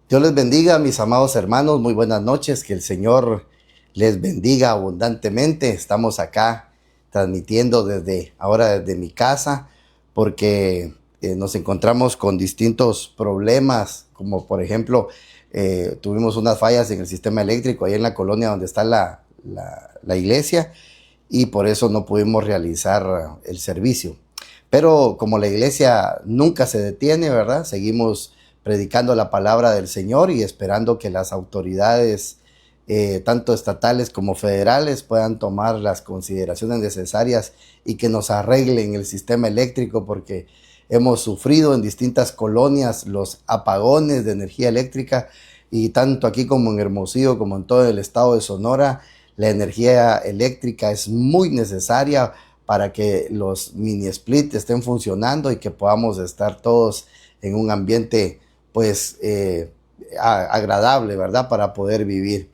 Dios les bendiga, mis amados hermanos, muy buenas noches, que el Señor les bendiga abundantemente. Estamos acá transmitiendo desde mi casa, porque nos encontramos con distintos problemas, como por ejemplo, tuvimos unas fallas en el sistema eléctrico ahí en la colonia donde está la iglesia, y por eso no pudimos realizar el servicio. Pero como la iglesia nunca se detiene, ¿verdad? Seguimos predicando la palabra del Señor y esperando que las autoridades, tanto estatales como federales, puedan tomar las consideraciones necesarias y que nos arreglen el sistema eléctrico, porque hemos sufrido en distintas colonias los apagones de energía eléctrica, y tanto aquí como en Hermosillo, como en todo el estado de Sonora, la energía eléctrica es muy necesaria para que los mini split estén funcionando y que podamos estar todos en un ambiente pues agradable, ¿verdad? Para poder vivir.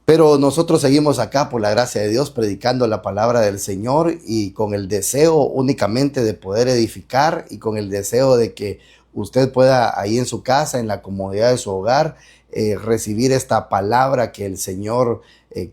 Pero nosotros seguimos acá por la gracia de Dios predicando la palabra del Señor, y con el deseo únicamente de poder edificar, y con el deseo de que usted pueda ahí en su casa, en la comodidad de su hogar, recibir esta palabra que el Señor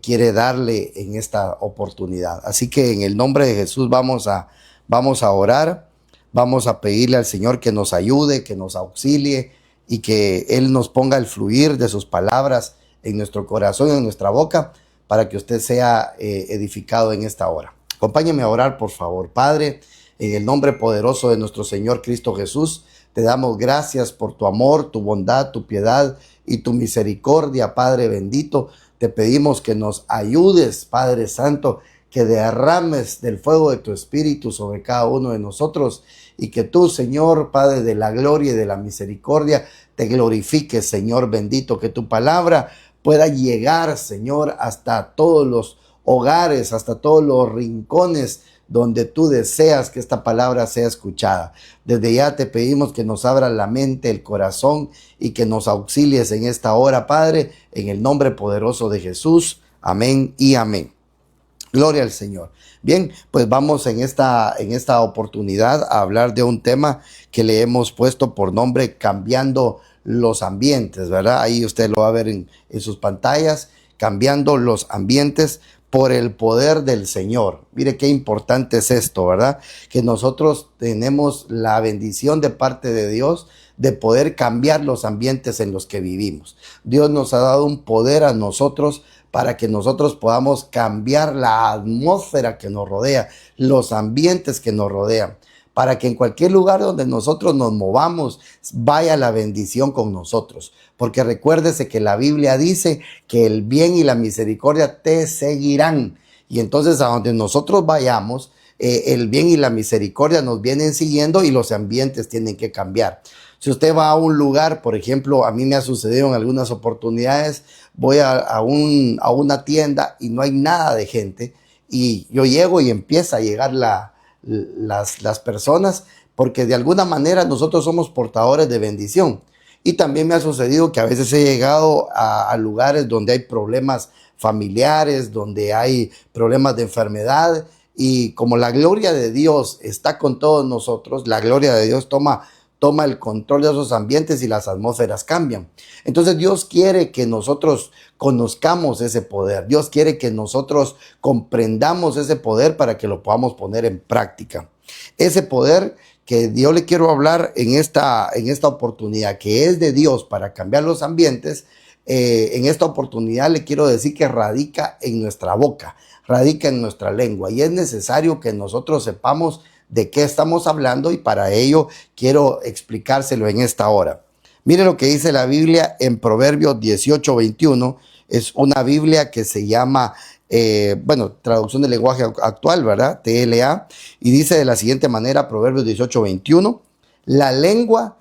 quiere darle en esta oportunidad. Así que en el nombre de Jesús vamos a orar, vamos a pedirle al Señor que nos ayude, que nos auxilie, y que Él nos ponga el fluir de sus palabras en nuestro corazón, en nuestra boca, para que usted sea edificado en esta hora. Acompáñeme a orar, por favor. Padre, en el nombre poderoso de nuestro Señor Cristo Jesús, te damos gracias por tu amor, tu bondad, tu piedad y tu misericordia, Padre bendito. Te pedimos que nos ayudes, Padre Santo, que derrames del fuego de tu Espíritu sobre cada uno de nosotros, y que tú, Señor, Padre de la gloria y de la misericordia, te glorifiques, Señor bendito, que tu palabra pueda llegar, Señor, hasta todos los hogares, hasta todos los rincones donde tú deseas que esta palabra sea escuchada. Desde ya te pedimos que nos abra la mente, el corazón, y que nos auxilies en esta hora, Padre, en el nombre poderoso de Jesús. Amén y amén. Gloria al Señor. Bien, pues vamos en esta oportunidad a hablar de un tema que le hemos puesto por nombre cambiando los ambientes, ¿verdad? Ahí usted lo va a ver en sus pantallas, cambiando los ambientes por el poder del Señor. Mire qué importante es esto, ¿verdad? Que nosotros tenemos la bendición de parte de Dios de poder cambiar los ambientes en los que vivimos. Dios nos ha dado un poder a nosotros para que nosotros podamos cambiar la atmósfera que nos rodea, los ambientes que nos rodean, para que en cualquier lugar donde nosotros nos movamos vaya la bendición con nosotros. Porque recuérdese que la Biblia dice que el bien y la misericordia te seguirán. Y entonces a donde nosotros vayamos, el bien y la misericordia nos vienen siguiendo, y los ambientes tienen que cambiar. Si usted va a un lugar, por ejemplo, a mí me ha sucedido en algunas oportunidades, voy a una tienda y no hay nada de gente, y yo llego y empieza a llegar las personas, porque de alguna manera nosotros somos portadores de bendición. Y también me ha sucedido que a veces he llegado a lugares donde hay problemas familiares, donde hay problemas de enfermedad, y como la gloria de Dios está con todos nosotros, la gloria de Dios toma el control de esos ambientes y las atmósferas cambian. Entonces Dios quiere que nosotros conozcamos ese poder. Dios quiere que nosotros comprendamos ese poder para que lo podamos poner en práctica. Ese poder que yo le quiero hablar en esta oportunidad, que es de Dios para cambiar los ambientes, en esta oportunidad le quiero decir que radica en nuestra boca, radica en nuestra lengua, y es necesario que nosotros sepamos de qué estamos hablando, y para ello quiero explicárselo en esta hora. Mire lo que dice la Biblia en Proverbios 18:21. Es una Biblia que se llama, traducción del lenguaje actual, ¿verdad? TLA. Y dice de la siguiente manera, Proverbios 18:21: la lengua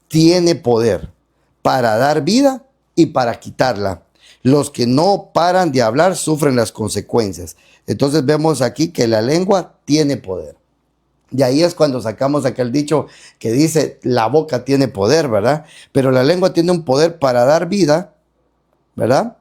tiene poder para dar vida y para quitarla. Los que no paran de hablar sufren las consecuencias. Entonces vemos aquí que la lengua tiene poder. Y ahí es cuando sacamos aquel dicho que dice, la boca tiene poder, ¿verdad? Pero la lengua tiene un poder para dar vida, ¿verdad?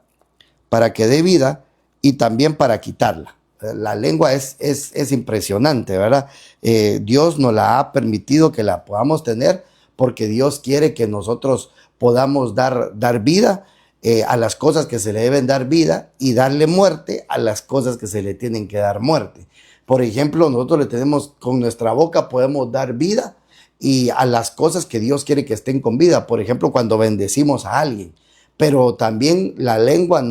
Para que dé vida, y también para quitarla. La lengua es impresionante, ¿verdad? Dios nos la ha permitido que la podamos tener, porque Dios quiere que nosotros podamos dar vida a las cosas que se le deben dar vida y darle muerte a las cosas que se le tienen que dar muerte. Por ejemplo, nosotros le tenemos, con nuestra boca podemos dar vida y a las cosas que Dios quiere que estén con vida. Por ejemplo, cuando bendecimos a alguien. Pero también la lengua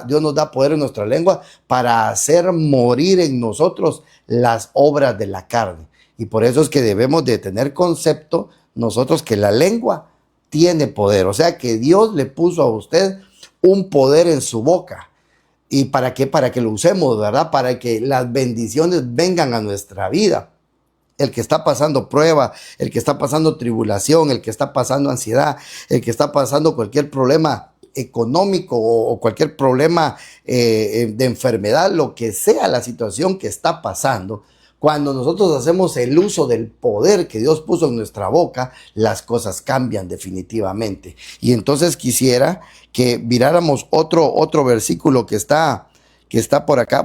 Dios nos da poder en nuestra lengua para hacer morir en nosotros las obras de la carne. Y por eso es que debemos de tener concepto nosotros que la lengua tiene poder. O sea que Dios le puso a usted un poder en su boca. ¿Y para qué? Para que lo usemos, ¿verdad? Para que las bendiciones vengan a nuestra vida. El que está pasando prueba, el que está pasando tribulación, el que está pasando ansiedad, el que está pasando cualquier problema económico o cualquier problema de enfermedad, lo que sea la situación que está pasando, cuando nosotros hacemos el uso del poder que Dios puso en nuestra boca, las cosas cambian definitivamente. Y entonces quisiera que miráramos otro versículo que está por acá.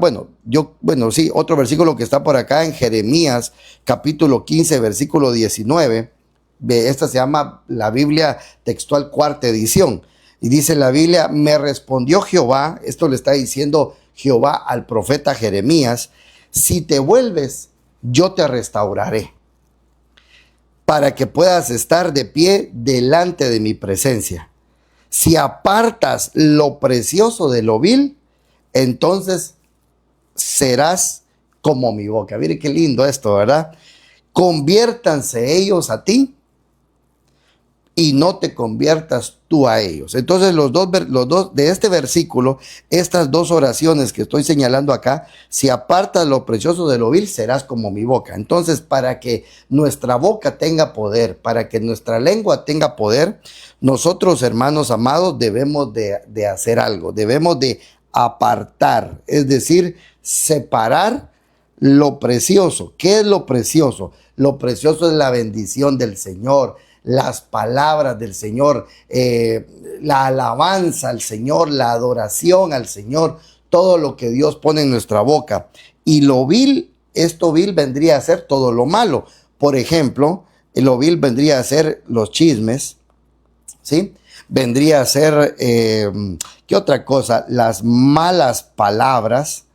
Otro versículo que está por acá en Jeremías, capítulo 15, versículo 19. Esta se llama la Biblia textual cuarta edición. Y dice la Biblia: me respondió Jehová, esto le está diciendo Jehová al profeta Jeremías: si te vuelves, yo te restauraré, para que puedas estar de pie delante de mi presencia. Si apartas lo precioso de lo vil, entonces serás como mi boca. Mire qué lindo esto, ¿verdad? Conviértanse ellos a ti y no te conviertas tú a ellos. Entonces los dos de este versículo, estas dos oraciones que estoy señalando acá: si apartas lo precioso de lo vil, serás como mi boca. Entonces, para que nuestra boca tenga poder, para que nuestra lengua tenga poder, nosotros, hermanos amados, debemos de hacer algo. Debemos de apartar, es decir, separar lo precioso. ¿Qué es lo precioso? Lo precioso es la bendición del Señor, las palabras del Señor, la alabanza al Señor, la adoración al Señor, todo lo que Dios pone en nuestra boca. Y lo vil, esto vil vendría a ser todo lo malo. Por ejemplo, lo vil vendría a ser los chismes, ¿sí? Vendría a ser, ¿qué otra cosa? Las malas palabras,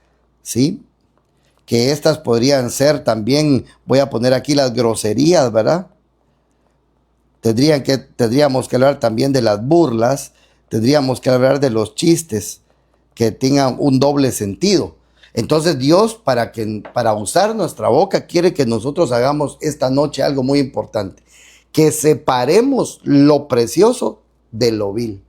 ¿sí? Que estas podrían ser también, voy a poner aquí las groserías, ¿verdad? Tendríamos que hablar también de las burlas, tendríamos que hablar de los chistes que tengan un doble sentido. Entonces Dios, para usar nuestra boca, quiere que nosotros hagamos esta noche algo muy importante: que separemos lo precioso de lo vil.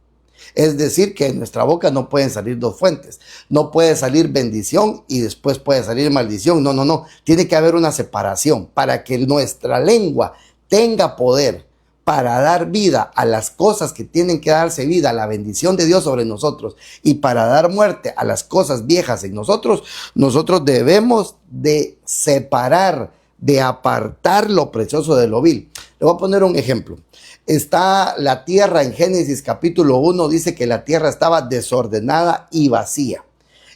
Es decir, que en nuestra boca no pueden salir dos fuentes. No puede salir bendición y después puede salir maldición. No. Tiene que haber una separación para que nuestra lengua tenga poder para dar vida a las cosas que tienen que darse vida, a la bendición de Dios sobre nosotros, y para dar muerte a las cosas viejas en nosotros. Nosotros debemos de separar, de apartar lo precioso de lo vil. Le voy a poner un ejemplo. Está la tierra en Génesis capítulo 1, dice que la tierra estaba desordenada y vacía,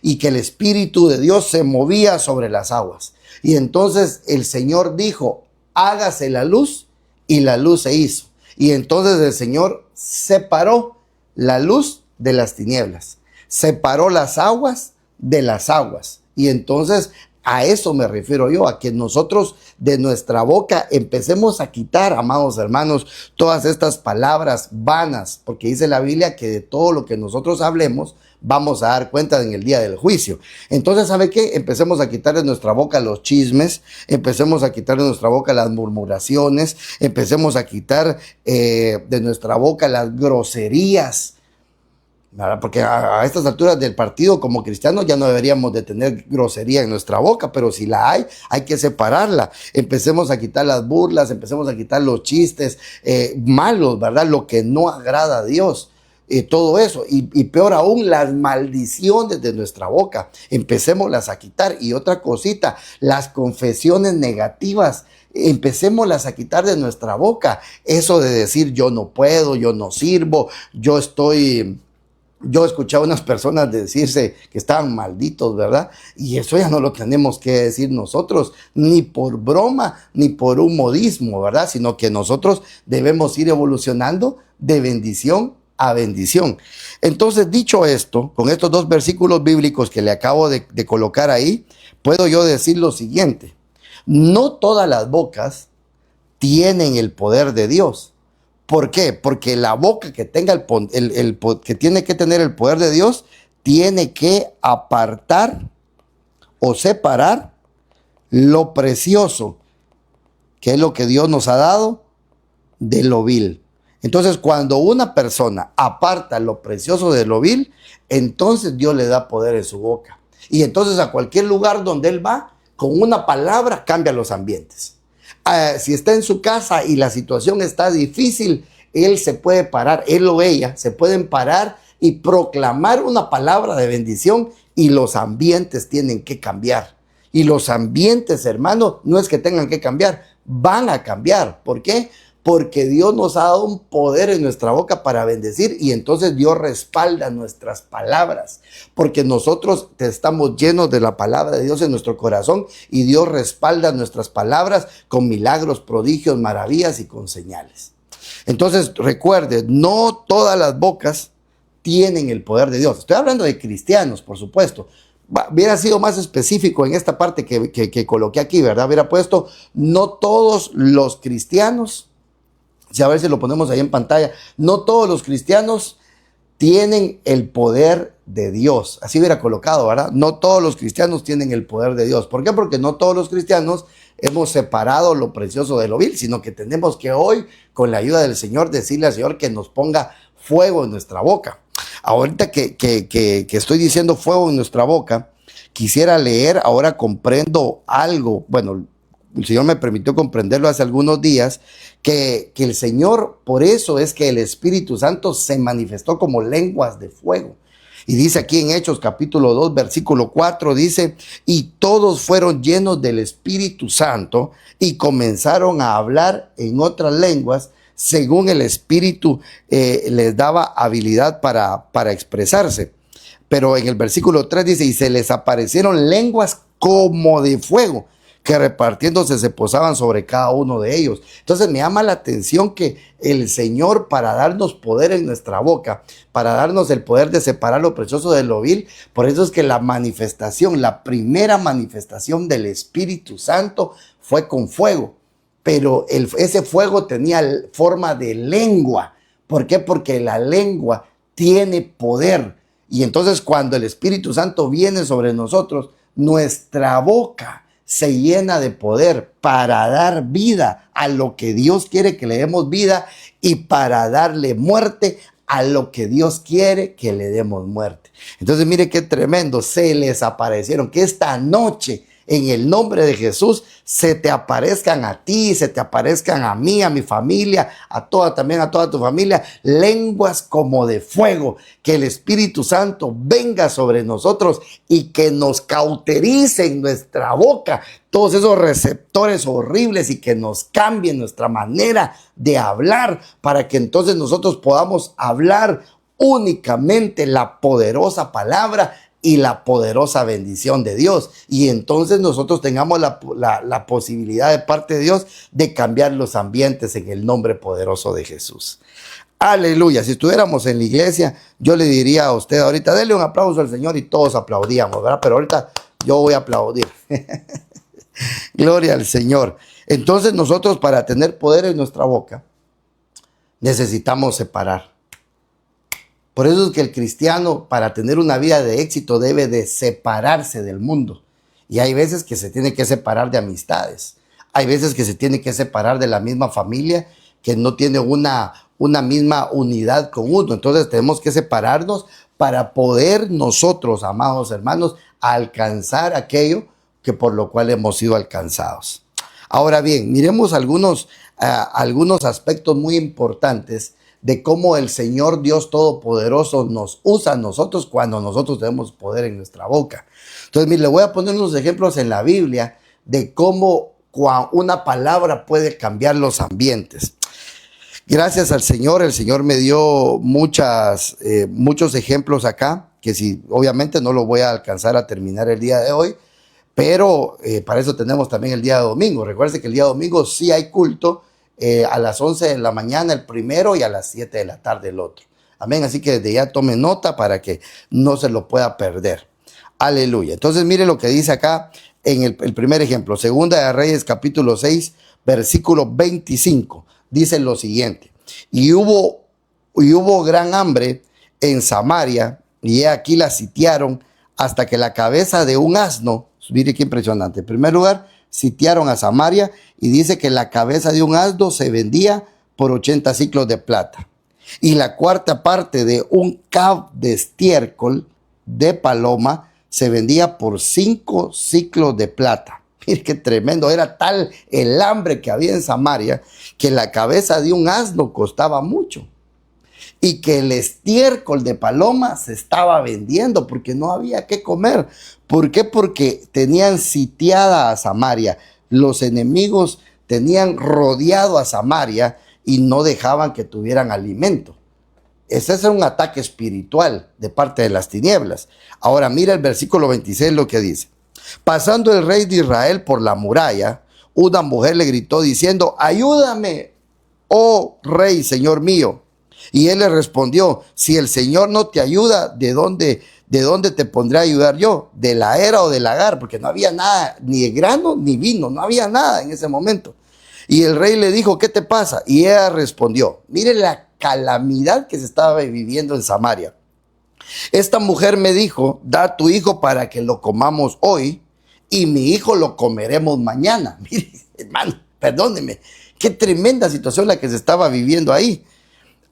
y que el Espíritu de Dios se movía sobre las aguas. Y entonces el Señor dijo: hágase la luz, y la luz se hizo. Y entonces el Señor separó la luz de las tinieblas, separó las aguas de las aguas. Y entonces a eso me refiero yo, a que nosotros de nuestra boca empecemos a quitar, amados hermanos, todas estas palabras vanas, porque dice la Biblia que de todo lo que nosotros hablemos vamos a dar cuenta en el día del juicio. Entonces, ¿sabe qué? Empecemos a quitar de nuestra boca los chismes, empecemos a quitar de nuestra boca las murmuraciones, empecemos a quitar de nuestra boca las groserías, ¿verdad? Porque a estas alturas del partido, como cristianos, ya no deberíamos de tener grosería en nuestra boca, pero si la hay que separarla. Empecemos a quitar las burlas, empecemos a quitar los chistes malos, ¿verdad? Lo que no agrada a Dios. Todo eso, y peor aún, las maldiciones de nuestra boca, empecémoslas a quitar. Y otra cosita, las confesiones negativas, empecémoslas a quitar de nuestra boca. Eso de decir yo no puedo, yo no sirvo, yo estoy Yo escuché a unas personas decirse que estaban malditos, ¿verdad? Y eso ya no lo tenemos que decir nosotros, ni por broma, ni por un modismo, ¿verdad? Sino que nosotros debemos ir evolucionando de bendición a bendición. Entonces, dicho esto, con estos dos versículos bíblicos que le acabo de colocar ahí, puedo yo decir lo siguiente: no todas las bocas tienen el poder de Dios. ¿Por qué? Porque la boca que tenga que tiene que tener el poder de Dios tiene que apartar o separar lo precioso, que es lo que Dios nos ha dado, de lo vil. Entonces, cuando una persona aparta lo precioso de lo vil, entonces Dios le da poder en su boca. Y entonces a cualquier lugar donde él va, con una palabra cambia los ambientes. Si está en su casa y la situación está difícil, él se puede parar, él o ella se pueden parar y proclamar una palabra de bendición, y los ambientes tienen que cambiar. Y los ambientes, hermano, no es que tengan que cambiar, van a cambiar. ¿Por qué? Porque Dios nos ha dado un poder en nuestra boca para bendecir, y entonces Dios respalda nuestras palabras, porque nosotros estamos llenos de la palabra de Dios en nuestro corazón, y Dios respalda nuestras palabras con milagros, prodigios, maravillas y con señales. Entonces recuerde, no todas las bocas tienen el poder de Dios. Estoy hablando de cristianos, por supuesto. Hubiera sido más específico en esta parte que coloqué aquí, ¿verdad? Hubiera puesto: no todos los cristianos, a ver si lo ponemos ahí en pantalla, no todos los cristianos tienen el poder de Dios. Así hubiera colocado, ¿verdad? No todos los cristianos tienen el poder de Dios. ¿Por qué? Porque no todos los cristianos hemos separado lo precioso de lo vil, sino que tenemos que hoy, con la ayuda del Señor, decirle al Señor que nos ponga fuego en nuestra boca. Ahorita que estoy diciendo fuego en nuestra boca, quisiera leer, ahora comprendo algo. Bueno, el Señor me permitió comprenderlo hace algunos días, que el Señor, por eso es que el Espíritu Santo se manifestó como lenguas de fuego. Y dice aquí en Hechos capítulo 2, versículo 4, dice: y todos fueron llenos del Espíritu Santo y comenzaron a hablar en otras lenguas, según el Espíritu les daba habilidad para expresarse. Pero en el versículo 3 dice: y se les aparecieron lenguas como de fuego, que repartiéndose se posaban sobre cada uno de ellos. Entonces me llama la atención que el Señor, para darnos poder en nuestra boca, para darnos el poder de separar lo precioso de lo vil, por eso es que la manifestación, la primera manifestación del Espíritu Santo fue con fuego. Pero ese fuego tenía forma de lengua. ¿Por qué? Porque la lengua tiene poder. Y entonces cuando el Espíritu Santo viene sobre nosotros, nuestra boca se llena de poder para dar vida a lo que Dios quiere que le demos vida, y para darle muerte a lo que Dios quiere que le demos muerte. Entonces mire qué tremendo, se les aparecieron. Que esta noche, en el nombre de Jesús, se te aparezcan a ti, se te aparezcan a mí, a mi familia, también a toda tu familia, lenguas como de fuego. Que el Espíritu Santo venga sobre nosotros y que nos cauterice en nuestra boca todos esos receptores horribles, y que nos cambie nuestra manera de hablar, para que entonces nosotros podamos hablar únicamente la poderosa palabra y la poderosa bendición de Dios. Y entonces nosotros tengamos la posibilidad de parte de Dios de cambiar los ambientes en el nombre poderoso de Jesús. Aleluya. Si estuviéramos en la iglesia, yo le diría a usted ahorita: dele un aplauso al Señor, y todos aplaudíamos, ¿verdad? Pero ahorita yo voy a aplaudir. Gloria al Señor. Entonces nosotros, para tener poder en nuestra boca, necesitamos separar. Por eso es que el cristiano, para tener una vida de éxito, debe de separarse del mundo. Y hay veces que se tiene que separar de amistades. Hay veces que se tiene que separar de la misma familia, que no tiene una misma unidad con uno. Entonces tenemos que separarnos para poder nosotros, amados hermanos, alcanzar aquello que por lo cual hemos sido alcanzados. Ahora bien, miremos algunos aspectos muy importantes de cómo el Señor Dios Todopoderoso nos usa a nosotros cuando nosotros tenemos poder en nuestra boca. Entonces, mire, le voy a poner unos ejemplos en la Biblia de cómo una palabra puede cambiar los ambientes. Gracias al Señor, el Señor me dio muchos ejemplos acá, que si obviamente no lo voy a alcanzar a terminar el día de hoy, pero para eso tenemos también el día de domingo. Recuerden que el día de domingo sí hay culto a las 11 de la mañana el primero y a las 7 de la tarde el otro. Amén, así que desde ya tome nota para que no se lo pueda perder. Aleluya. Entonces mire lo que dice acá en el primer ejemplo, Segunda de Reyes capítulo 6, versículo 25. Dice lo siguiente: y hubo gran hambre en Samaria, y he aquí la sitiaron hasta que la cabeza de un asno, mire qué impresionante, en primer lugar, sitiaron a Samaria y dice que la cabeza de un asno se vendía por 80 siclos de plata. Y la cuarta parte de un cab de estiércol de paloma se vendía por 5 siclos de plata. Mire qué tremendo, era tal el hambre que había en Samaria que la cabeza de un asno costaba mucho. Y que el estiércol de paloma se estaba vendiendo porque no había qué comer. ¿Por qué? Porque tenían sitiada a Samaria. Los enemigos tenían rodeado a Samaria y no dejaban que tuvieran alimento. Ese es un ataque espiritual de parte de las tinieblas. Ahora mira el versículo 26 lo que dice: pasando el rey de Israel por la muralla, una mujer le gritó diciendo: ayúdame, oh rey, señor mío. Y él le respondió: si el Señor no te ayuda, ¿de dónde te pondré a ayudar yo? ¿De la era o del lagar? Porque no había nada, ni de grano ni vino, no había nada en ese momento. Y el rey le dijo: ¿qué te pasa? Y ella respondió: mire la calamidad que se estaba viviendo en Samaria. Esta mujer me dijo: da tu hijo para que lo comamos hoy, y mi hijo lo comeremos mañana. Mire, hermano, perdóneme, qué tremenda situación la que se estaba viviendo ahí.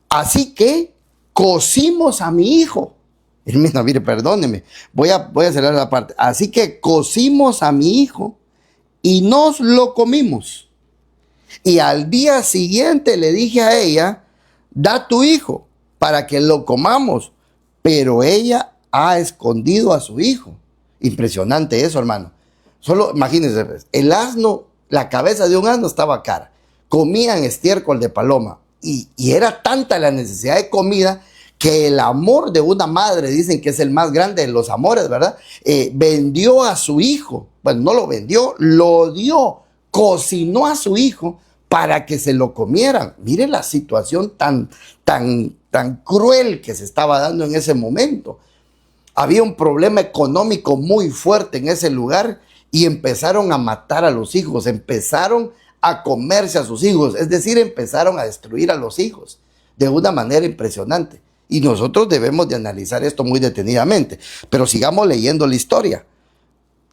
Así que cocimos a mi hijo. Hermano, mire, perdóneme, voy a acelerar la parte. Así que cocimos a mi hijo y nos lo comimos. Y al día siguiente le dije a ella: da tu hijo para que lo comamos. Pero ella ha escondido a su hijo. Impresionante eso, hermano. Solo imagínense, el asno, la cabeza de un asno estaba cara. Comían estiércol de paloma. Y era tanta la necesidad de comida que el amor de una madre, dicen que es el más grande de los amores, ¿verdad? Vendió a su hijo. Bueno, no lo vendió, lo dio. Cocinó a su hijo para que se lo comieran. Miren la situación tan cruel que se estaba dando en ese momento. Había un problema económico muy fuerte en ese lugar y empezaron a matar a los hijos, empezaron a comerse a sus hijos, es decir, empezaron a destruir a los hijos de una manera impresionante. Y nosotros debemos de analizar esto muy detenidamente, pero sigamos leyendo la historia.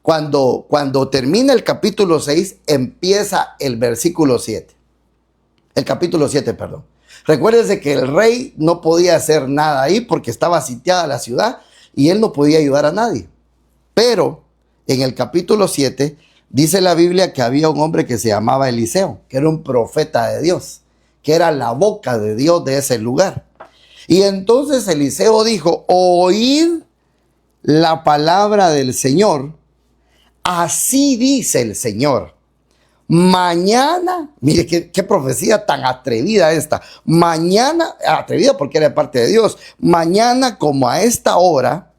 Cuando termina el capítulo 6, empieza el versículo 7. El capítulo 7, perdón. Recuérdense que el rey no podía hacer nada ahí porque estaba sitiada la ciudad y él no podía ayudar a nadie. Pero en el capítulo 7 dice la Biblia que había un hombre que se llamaba Eliseo, que era un profeta de Dios, que era la boca de Dios de ese lugar. Y entonces Eliseo dijo: oíd la palabra del Señor, así dice el Señor. Mañana, mire qué profecía tan atrevida esta. Mañana, atrevida porque era de parte de Dios. Mañana, como a esta hora,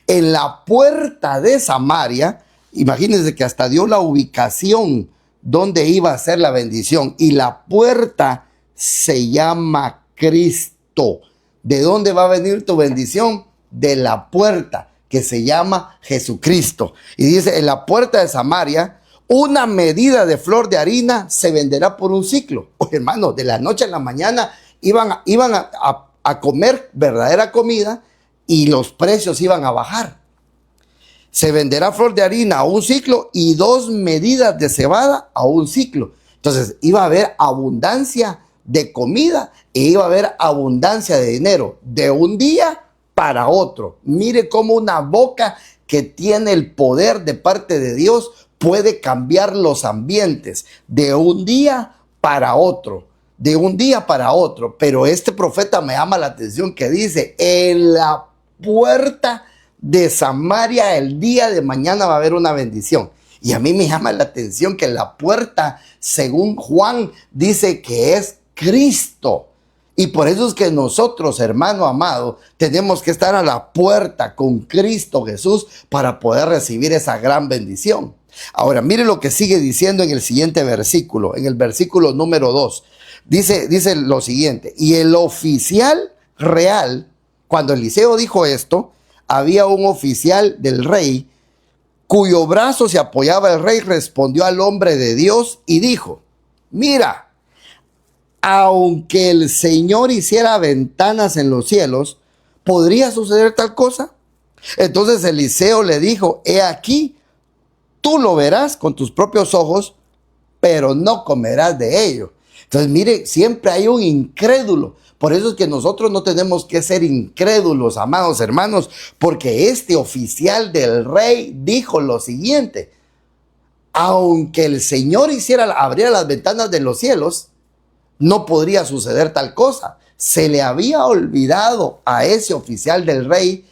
en la puerta de Samaria, imagínense que hasta dio la ubicación donde iba a ser la bendición. Y la puerta se llama Cristo. ¿De dónde va a venir tu bendición? De la puerta que se llama Jesucristo. Y dice: en la puerta de Samaria, una medida de flor de harina se venderá por un ciclo. Oye, hermano, de la noche a la mañana iban a comer verdadera comida y los precios iban a bajar. Se venderá flor de harina a un ciclo y 2 medidas de cebada a un ciclo. Entonces iba a haber abundancia de comida e iba a haber abundancia de dinero de un día para otro. Mire cómo una boca que tiene el poder de parte de Dios puede cambiar los ambientes de un día para otro, de un día para otro. Pero este profeta me llama la atención que dice: en la puerta de Samaria el día de mañana va a haber una bendición. Y a mí me llama la atención que la puerta, según Juan, dice que es Cristo. Y por eso es que nosotros, hermano amado, tenemos que estar a la puerta con Cristo Jesús para poder recibir esa gran bendición. Ahora, mire lo que sigue diciendo en el siguiente versículo, en el versículo número 2. Dice lo siguiente: y el oficial real, cuando Eliseo dijo esto, había un oficial del rey cuyo brazo se apoyaba el rey, respondió al hombre de Dios y dijo: mira, aunque el Señor hiciera ventanas en los cielos, ¿podría suceder tal cosa? Entonces Eliseo le dijo: he aquí, tú lo verás con tus propios ojos, pero no comerás de ello. Entonces, mire, siempre hay un incrédulo. Por eso es que nosotros no tenemos que ser incrédulos, amados hermanos, porque este oficial del rey dijo lo siguiente: aunque el Señor abriera las ventanas de los cielos, no podría suceder tal cosa. Se le había olvidado a ese oficial del rey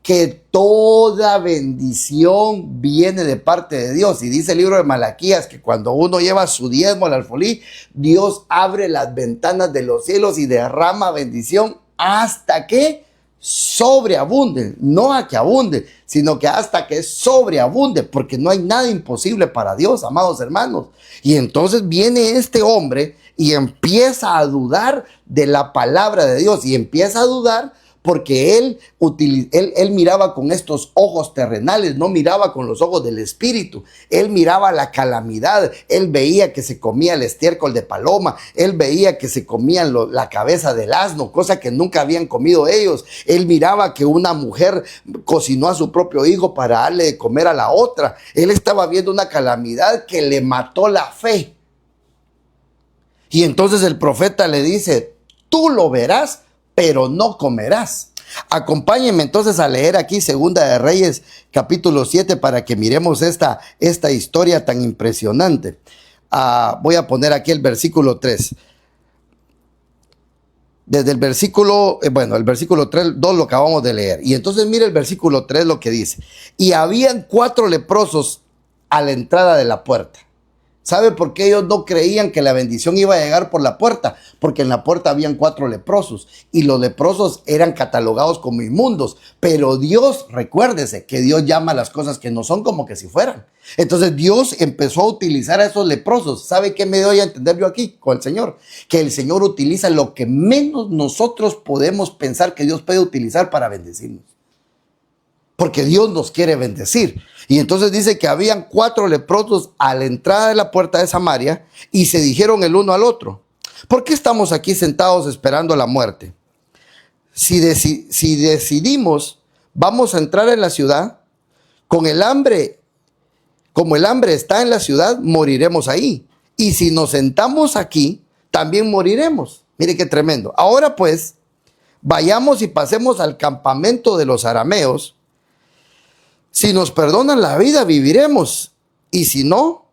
que toda bendición viene de parte de Dios. Y dice el libro de Malaquías que cuando uno lleva su diezmo al alfolí, Dios abre las ventanas de los cielos y derrama bendición hasta que sobreabunde. No a que abunde, sino que hasta que sobreabunde, porque no hay nada imposible para Dios, amados hermanos. Y entonces viene este hombre y empieza a dudar de la palabra de Dios, y empieza a dudar porque él miraba con estos ojos terrenales, no miraba con los ojos del espíritu. Él miraba la calamidad, él veía que se comía el estiércol de paloma, él veía que se comían la cabeza del asno, cosa que nunca habían comido ellos. Él miraba que una mujer cocinó a su propio hijo para darle de comer a la otra. Él estaba viendo una calamidad que le mató la fe. Y entonces el profeta le dice: tú lo verás, pero no comerás. Acompáñenme entonces a leer aquí Segunda de Reyes capítulo 7 para que miremos esta historia tan impresionante. Voy a poner aquí el versículo 3. Desde el versículo, el versículo 3, 2 lo acabamos de leer. Y entonces mire el versículo 3 lo que dice: y habían 4 leprosos a la entrada de la puerta. ¿Sabe por qué ellos no creían que la bendición iba a llegar por la puerta? Porque en la puerta habían 4 leprosos y los leprosos eran catalogados como inmundos. Pero Dios, recuérdese que Dios llama a las cosas que no son como que si fueran. Entonces Dios empezó a utilizar a esos leprosos. ¿Sabe qué me doy a entender yo aquí con el Señor? Que el Señor utiliza lo que menos nosotros podemos pensar que Dios puede utilizar para bendecirnos. Porque Dios nos quiere bendecir. Y entonces dice que habían 4 leprosos a la entrada de la puerta de Samaria y se dijeron el uno al otro: ¿por qué estamos aquí sentados esperando la muerte? Si decidimos, vamos a entrar en la ciudad, con el hambre, como el hambre está en la ciudad, moriremos ahí. Y si nos sentamos aquí, también moriremos. Mire qué tremendo. Ahora pues, vayamos y pasemos al campamento de los arameos. Si nos perdonan la vida, viviremos. Y si no,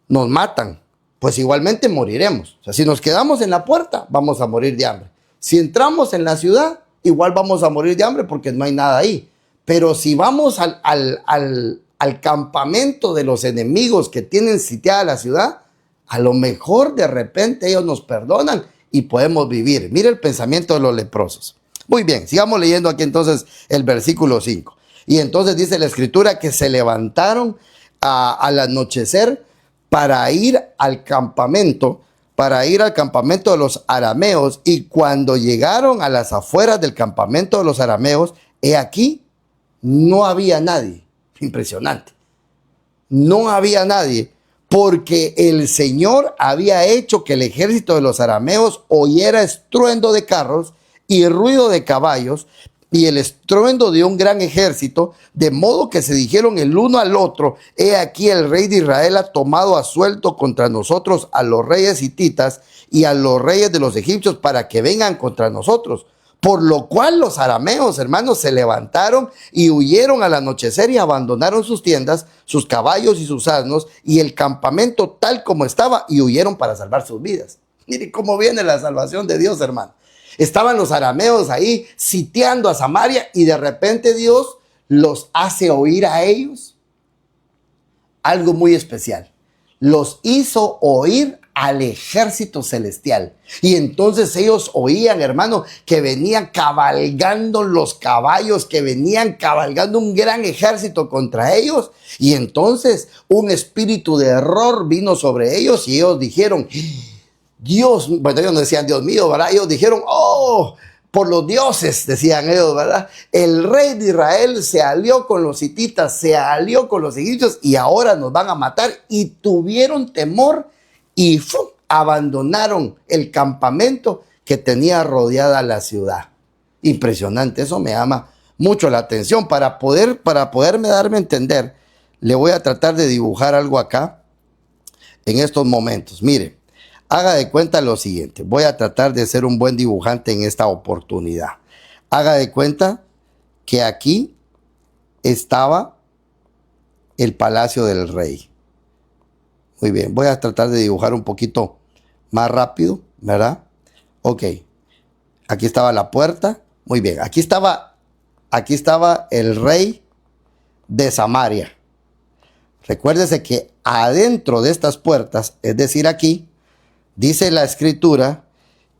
nos matan, pues igualmente moriremos. O sea, si nos quedamos en la puerta, vamos a morir de hambre. Si entramos en la ciudad, igual vamos a morir de hambre porque no hay nada ahí. Pero si vamos al campamento de los enemigos que tienen sitiada la ciudad, a lo mejor de repente ellos nos perdonan y podemos vivir. Mire el pensamiento de los leprosos. Muy bien, sigamos leyendo aquí entonces el versículo 5. Y entonces dice la escritura que se levantaron al anochecer para ir al campamento de los arameos. Y cuando llegaron a las afueras del campamento de los arameos, he aquí, no había nadie. Impresionante. No había nadie, porque el Señor había hecho que el ejército de los arameos oyera estruendo de carros y ruido de caballos y el estruendo de un gran ejército, de modo que se dijeron el uno al otro: he aquí el rey de Israel ha tomado a suelto contra nosotros a los reyes hititas y a los reyes de los egipcios para que vengan contra nosotros. Por lo cual los arameos, hermanos, se levantaron y huyeron al anochecer y abandonaron sus tiendas, sus caballos y sus asnos y el campamento tal como estaba, y huyeron para salvar sus vidas. Mire cómo viene la salvación de Dios, hermano. Estaban los arameos ahí sitiando a Samaria y de repente Dios los hace oír a ellos algo muy especial. Los hizo oír al ejército celestial. Y entonces ellos oían, hermano, que venían cabalgando los caballos, que venían cabalgando un gran ejército contra ellos. Y entonces un espíritu de error vino sobre ellos y ellos dijeron, Dios, bueno, ellos no decían Dios mío, ¿verdad? Ellos dijeron, oh, por los dioses, decían ellos, ¿verdad? El rey de Israel se alió con los hititas, se alió con los egipcios y ahora nos van a matar. Y tuvieron temor y abandonaron el campamento que tenía rodeada la ciudad. Impresionante, eso me llama mucho la atención. Para poderme darme a entender, le voy a tratar de dibujar algo acá en estos momentos. Mire. Haga de cuenta lo siguiente, voy a tratar de ser un buen dibujante en esta oportunidad. Haga de cuenta que aquí estaba el palacio del rey. Muy bien, voy a tratar de dibujar un poquito más rápido, ¿verdad? Ok, aquí estaba la puerta, muy bien, aquí estaba el rey de Samaria. Recuérdese que adentro de estas puertas, es decir aquí, dice la escritura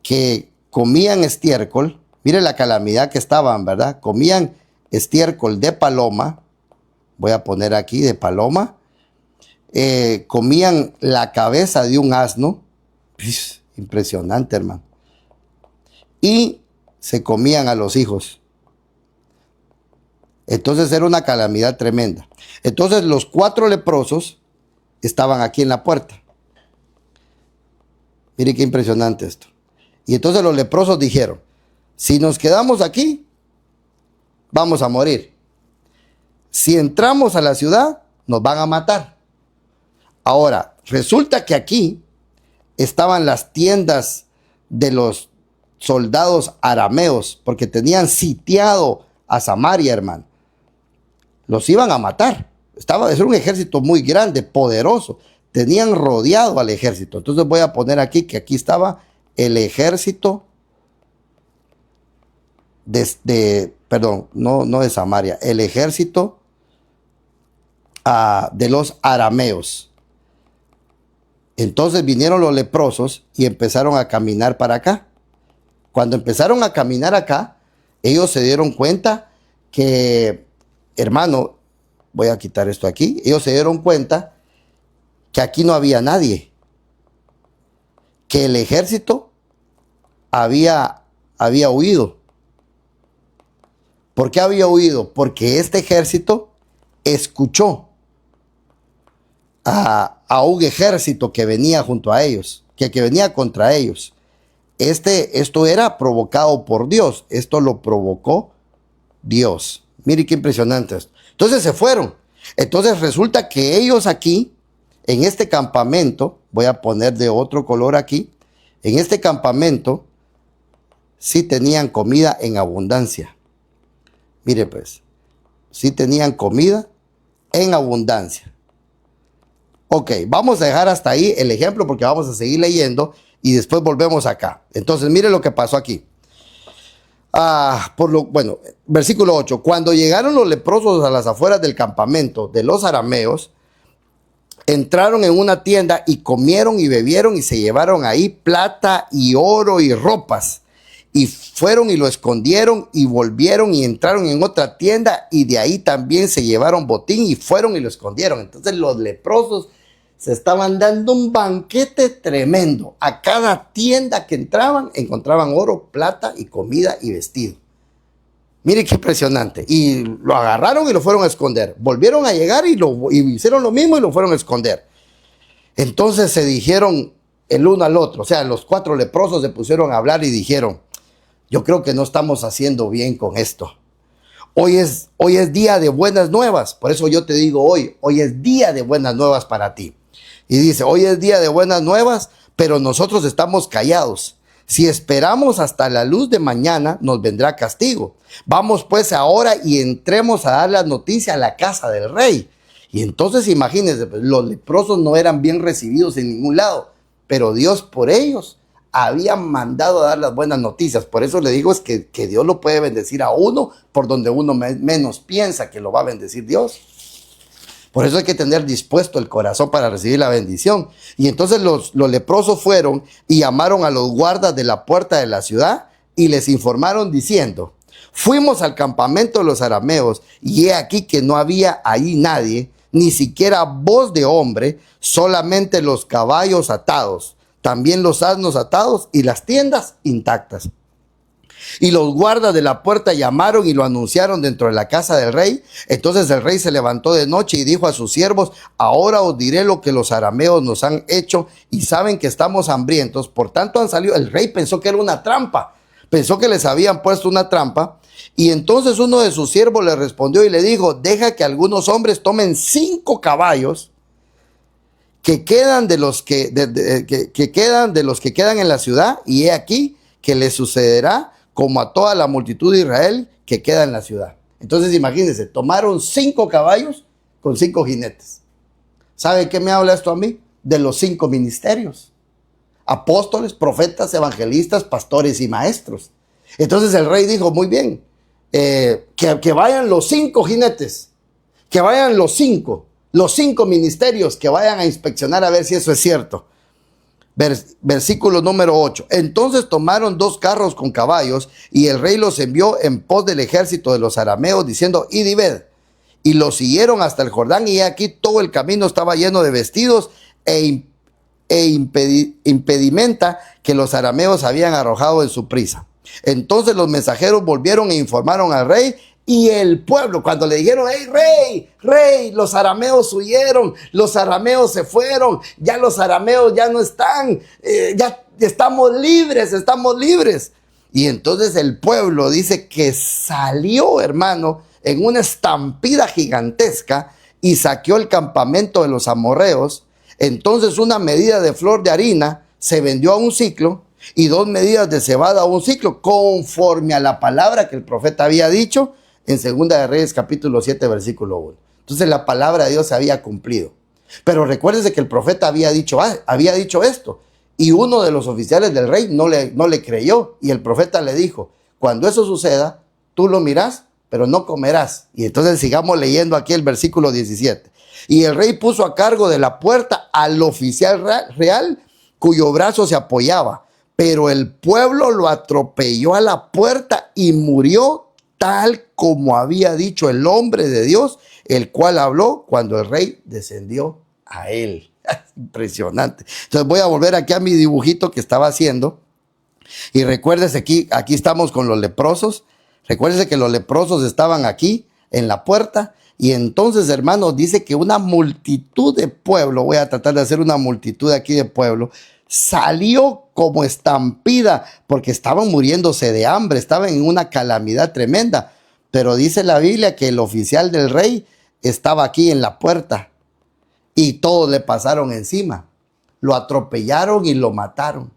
que comían estiércol. Mire la calamidad que estaban, ¿verdad? Comían estiércol de paloma. Voy a poner aquí de paloma. Comían la cabeza de un asno. Impresionante, hermano. Y se comían a los hijos. Entonces era una calamidad tremenda. Entonces los 4 leprosos estaban aquí en la puerta. Mire qué impresionante esto. Y entonces los leprosos dijeron, si nos quedamos aquí, vamos a morir. Si entramos a la ciudad, nos van a matar. Ahora, resulta que aquí estaban las tiendas de los soldados arameos, porque tenían sitiado a Samaria, hermano. Los iban a matar. Era un ejército muy grande, poderoso. Tenían rodeado al ejército. Entonces voy a poner aquí que aquí estaba el ejército perdón, no de Samaria, el ejército de los arameos. Entonces vinieron los leprosos y empezaron a caminar para acá. Cuando empezaron a caminar acá, ellos se dieron cuenta que, hermano, voy a quitar esto aquí, ellos se dieron cuenta que aquí no había nadie, que el ejército había huido. ¿Por qué había huido? Porque este ejército escuchó a un ejército que venía junto a ellos, que venía contra ellos. Esto era provocado por Dios, esto lo provocó Dios. Mire qué impresionante esto. Entonces se fueron. Entonces resulta que ellos aquí, en este campamento, voy a poner de otro color aquí, en este campamento sí tenían comida en abundancia. Mire pues, sí tenían comida en abundancia. Ok, vamos a dejar hasta ahí el ejemplo porque vamos a seguir leyendo y después volvemos acá. Entonces mire lo que pasó aquí. Versículo 8. Cuando llegaron los leprosos a las afueras del campamento de los arameos, entraron en una tienda y comieron y bebieron y se llevaron ahí plata y oro y ropas. Y fueron y lo escondieron y volvieron y entraron en otra tienda y de ahí también se llevaron botín y fueron y lo escondieron. Entonces los leprosos se estaban dando un banquete tremendo. A cada tienda que entraban encontraban oro, plata y comida y vestido. Mire qué impresionante. Y lo agarraron y lo fueron a esconder. Volvieron a llegar y hicieron lo mismo y lo fueron a esconder. Entonces se dijeron el uno al otro. O sea, los 4 leprosos se pusieron a hablar y dijeron, yo creo que no estamos haciendo bien con esto. Hoy es día de buenas nuevas. Por eso yo te digo hoy es día de buenas nuevas para ti. Y dice, hoy es día de buenas nuevas, pero nosotros estamos callados. Si esperamos hasta la luz de mañana, nos vendrá castigo. Vamos pues ahora y entremos a dar la noticia a la casa del rey. Y entonces imagínense, pues, los leprosos no eran bien recibidos en ningún lado, pero Dios por ellos había mandado a dar las buenas noticias. Por eso le digo es que Dios lo puede bendecir a uno por donde uno menos piensa que lo va a bendecir Dios. Por eso hay que tener dispuesto el corazón para recibir la bendición. Y entonces los leprosos fueron y llamaron a los guardas de la puerta de la ciudad y les informaron diciendo: fuimos al campamento de los arameos y he aquí que no había ahí nadie, ni siquiera voz de hombre, solamente los caballos atados, también los asnos atados y las tiendas intactas. Y los guardas de la puerta llamaron y lo anunciaron dentro de la casa del rey. Entonces el rey se levantó de noche y dijo a sus siervos: ahora os diré lo que los arameos nos han hecho y saben que estamos hambrientos, por tanto han salido. El rey pensó que era una trampa, pensó que les habían puesto una trampa. Y entonces uno de sus siervos le respondió y le dijo: deja que algunos hombres tomen 5 caballos que quedan de los que quedan en la ciudad, y he aquí que les sucederá como a toda la multitud de Israel que queda en la ciudad. Entonces imagínense, tomaron 5 caballos con 5 jinetes. ¿Sabe qué me habla esto a mí? De los 5 ministerios: apóstoles, profetas, evangelistas, pastores y maestros. Entonces el rey dijo: muy bien, que vayan los 5 jinetes, que vayan los 5 ministerios, que vayan a inspeccionar a ver si eso es cierto. Versículo número 8. Entonces tomaron 2 carros con caballos y el rey los envió en pos del ejército de los arameos, diciendo: id y ved. Y los siguieron hasta el Jordán, y aquí todo el camino estaba lleno de vestidos e impedimenta que los arameos habían arrojado en su prisa. Entonces los mensajeros volvieron e informaron al rey. Y el pueblo, cuando le dijeron: hey, rey, los arameos huyeron, los arameos se fueron, ya los arameos ya no están, ya estamos libres. Y entonces el pueblo dice que salió, hermano, en una estampida gigantesca y saqueó el campamento de los amorreos. Entonces una medida de flor de harina se vendió a un siclo y 2 medidas de cebada a un siclo, conforme a la palabra que el profeta había dicho en Segunda de Reyes capítulo 7 versículo 1. Entonces la palabra de Dios se había cumplido. Pero recuérdese que el profeta había dicho esto, y uno de los oficiales del rey no le creyó, y el profeta le dijo: cuando eso suceda, tú lo mirás, pero no comerás. Y entonces sigamos leyendo aquí el versículo 17. Y el rey puso a cargo de la puerta al oficial real, cuyo brazo se apoyaba, pero el pueblo lo atropelló a la puerta y murió, tal como había dicho el hombre de Dios, el cual habló cuando el rey descendió a él. Impresionante. Entonces voy a volver aquí a mi dibujito que estaba haciendo. Y recuérdese, aquí estamos con los leprosos. Recuérdese que los leprosos estaban aquí en la puerta. Y entonces, hermanos, dice que una multitud de pueblo, voy a tratar de hacer una multitud aquí de pueblo, salió como estampida, porque estaban muriéndose de hambre, estaban en una calamidad tremenda. Pero dice la Biblia que el oficial del rey estaba aquí en la puerta y todos le pasaron encima, lo atropellaron y lo mataron.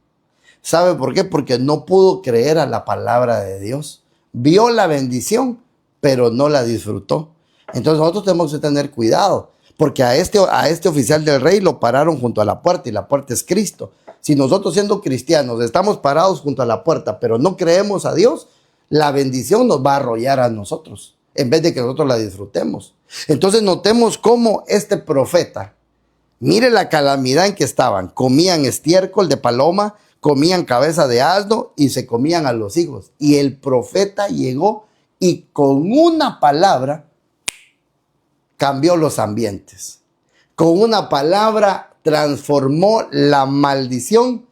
¿Sabe por qué? Porque no pudo creer a la palabra de Dios. Vio la bendición, pero no la disfrutó. Entonces nosotros tenemos que tener cuidado, porque a este oficial del rey lo pararon junto a la puerta, y la puerta es Cristo. Si nosotros, siendo cristianos, estamos parados junto a la puerta, pero no creemos a Dios, la bendición nos va a arrollar a nosotros, en vez de que nosotros la disfrutemos. Entonces notemos cómo este profeta, mire la calamidad en que estaban: comían estiércol de paloma, comían cabeza de asno y se comían a los hijos. Y el profeta llegó y con una palabra cambió los ambientes. Con una palabra transformó la maldición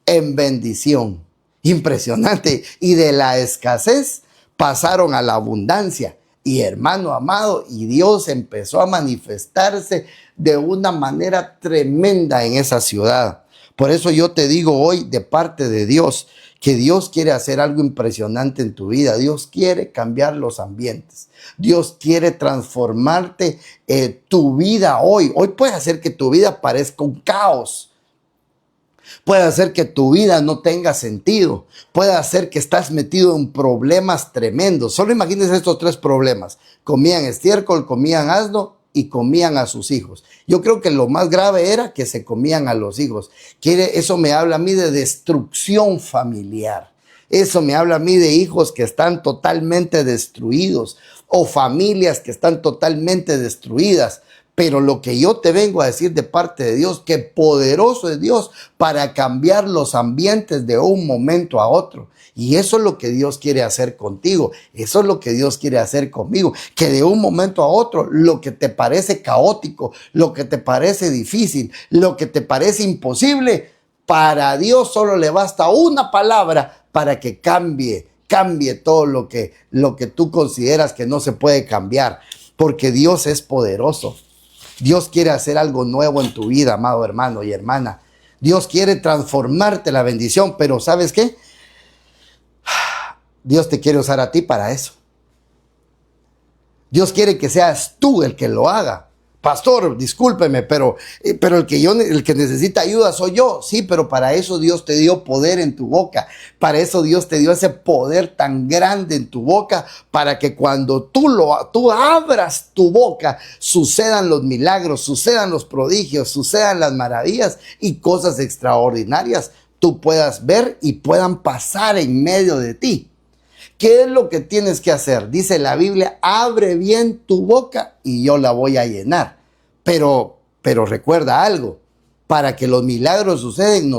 en bendición. Impresionante. Y de la escasez pasaron a la abundancia. Y hermano amado, y Dios empezó a manifestarse de una manera tremenda en esa ciudad. Por eso yo te digo hoy, de parte de Dios, que Dios quiere hacer algo impresionante en tu vida. Dios quiere cambiar los ambientes. Dios quiere transformarte tu vida hoy. Hoy puede hacer que tu vida parezca un caos. Puede hacer que tu vida no tenga sentido. Puede hacer que estás metido en problemas tremendos. Solo imagínense estos 3 problemas. Comían estiércol, comían asno y comían a sus hijos. Yo creo que lo más grave era que se comían a los hijos. Eso me habla a mí de destrucción familiar. Eso me habla a mí de hijos que están totalmente destruidos, o familias que están totalmente destruidas. Pero lo que yo te vengo a decir de parte de Dios, que poderoso es Dios para cambiar los ambientes de un momento a otro. Y eso es lo que Dios quiere hacer contigo. Eso es lo que Dios quiere hacer conmigo. Que de un momento a otro, lo que te parece caótico, lo que te parece difícil, lo que te parece imposible, para Dios solo le basta una palabra para que cambie todo lo que tú consideras que no se puede cambiar. Porque Dios es poderoso. Dios quiere hacer algo nuevo en tu vida, amado hermano y hermana. Dios quiere transformarte la bendición, pero ¿sabes qué? Dios te quiere usar a ti para eso. Dios quiere que seas tú el que lo haga. Pastor, discúlpeme, pero el que necesita ayuda soy yo. Sí, pero para eso Dios te dio poder en tu boca. Para eso Dios te dio ese poder tan grande en tu boca, para que cuando tú abras tu boca, sucedan los milagros, sucedan los prodigios, sucedan las maravillas y cosas extraordinarias tú puedas ver y puedan pasar en medio de ti. ¿Qué es lo que tienes que hacer? Dice la Biblia, abre bien tu boca y yo la voy a llenar. Pero recuerda algo, para que los milagros sucedan,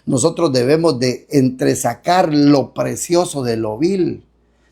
nosotros debemos de entresacar lo precioso de lo vil.